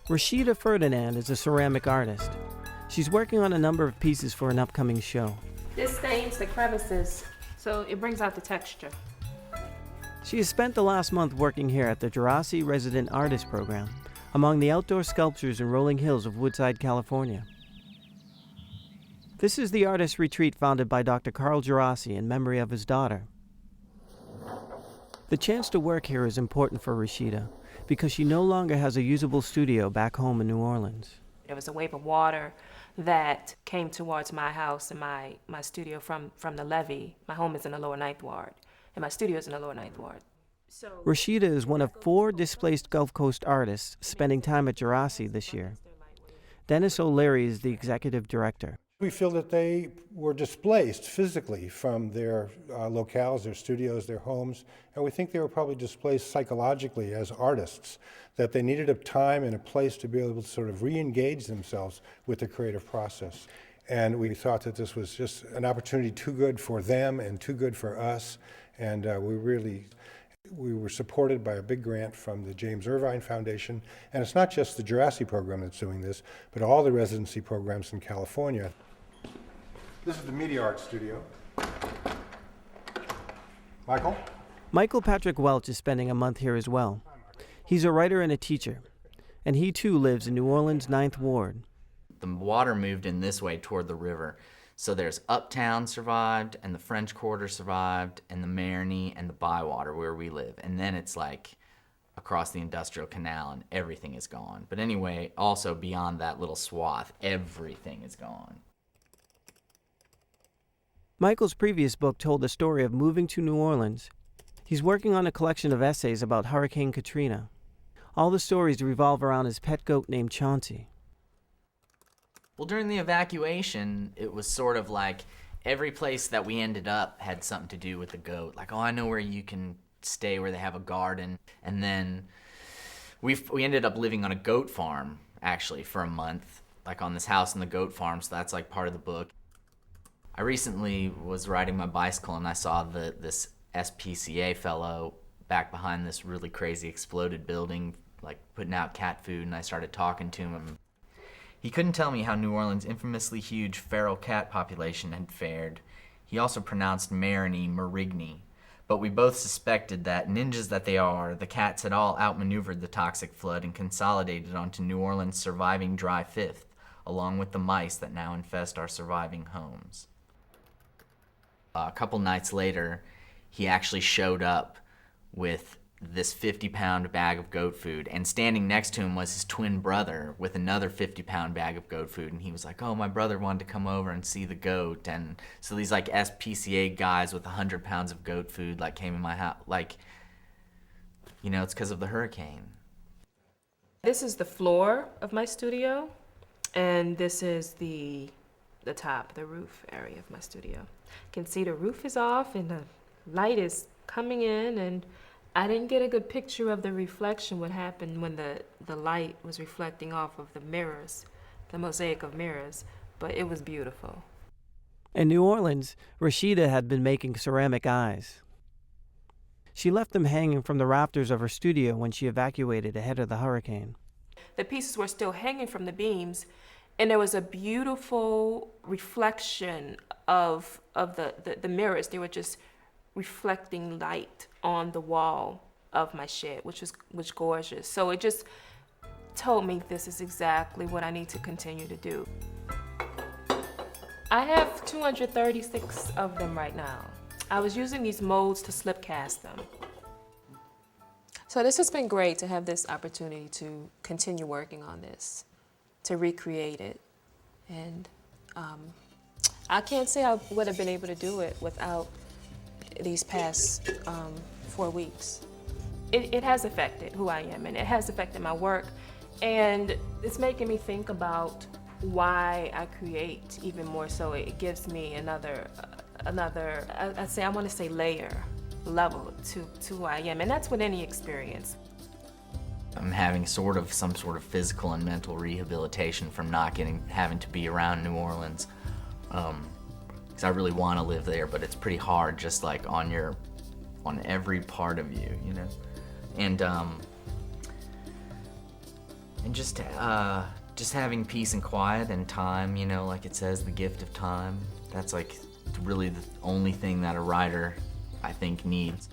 Rashida Ferdinand is a ceramic artist. She's working on a number of pieces for an upcoming show. This stains the crevices, so it brings out the texture. She has spent the last month working here at the Djerassi Resident Artists Program, among the outdoor sculptures and rolling hills of Woodside, California. This is the artist retreat founded by Dr. Carl Djerassi in memory of his daughter. The chance to work here is important for Rashida because she no longer has a usable studio back home in New Orleans. There was a wave of water that came towards my house and my studio from the levee. My home is in the lower Ninth Ward, and my studio is in the lower Ninth Ward. Rashida is one of 4 displaced Gulf Coast artists spending time at Djerassi this year. Dennis O'Leary is the executive director. We feel that they were displaced physically from their locales, their studios, their homes, and we think they were probably displaced psychologically as artists, that they needed a time and a place to be able to sort of re-engage themselves with the creative process. And we thought that this was just an opportunity too good for them and too good for us, and we were supported by a big grant from the James Irvine Foundation, and it's not just the Djerassi program that's doing this, but all the residency programs in California. This is the Media Art Studio. Michael Patrick Welch is spending a month here as well. He's a writer and a teacher, and he too lives in New Orleans' 9th Ward. The water moved in this way toward the river. So there's Uptown survived, and the French Quarter survived, and the Marigny, and the Bywater where we live. And then it's like across the Industrial Canal, and everything is gone. But anyway, also beyond that little swath, everything is gone. Michael's previous book told the story of moving to New Orleans. He's working on a collection of essays about Hurricane Katrina. All the stories revolve around his pet goat named Chauncey. Well, during the evacuation, it was sort of like every place that we ended up had something to do with the goat. Like, oh, I know where you can stay where they have a garden. And then we ended up living on a goat farm, actually, for a month, like on this house in the goat farm, so that's like part of the book. I recently was riding my bicycle and I saw this SPCA fellow back behind this really crazy exploded building, like putting out cat food, and I started talking to him. He couldn't tell me how New Orleans' infamously huge feral cat population had fared. He also pronounced Marigny, but we both suspected that, ninjas that they are, the cats had all outmaneuvered the toxic flood and consolidated onto New Orleans' surviving dry fifth, along with the mice that now infest our surviving homes. A couple nights later, he actually showed up with this 50-pound bag of goat food, and standing next to him was his twin brother with another 50-pound bag of goat food, and he was like, oh, my brother wanted to come over and see the goat. And so these like SPCA guys with 100 pounds of goat food like came in my house, like, you know, it's because of the hurricane. This is the floor of my studio, and this is the top, the roof area of my studio. You can see the roof is off and the light is coming in, and I didn't get a good picture of the reflection, what happened when the light was reflecting off of the mirrors, the mosaic of mirrors, but it was beautiful. In New Orleans, Rashida had been making ceramic eyes. She left them hanging from the rafters of her studio when she evacuated ahead of the hurricane. The pieces were still hanging from the beams, and there was a beautiful reflection of the mirrors. They were just reflecting light on the wall of my shed, which was gorgeous. So it just told me this is exactly what I need to continue to do. I have 236 of them right now. I was using these molds to slip cast them. So this has been great to have this opportunity to continue working on this, to recreate it. And I can't say I would have been able to do it without these past 4 weeks. It has affected who I am, and it has affected my work, and it's making me think about why I create even more. So it gives me another I want to say level to who I am, and that's with any experience. I'm having some sort of physical and mental rehabilitation from not having to be around New Orleans, because I really want to live there, but it's pretty hard, just like on every part of you, you know. And And just having peace and quiet and time, you know, like it says, the gift of time. That's like really the only thing that a writer, I think, needs.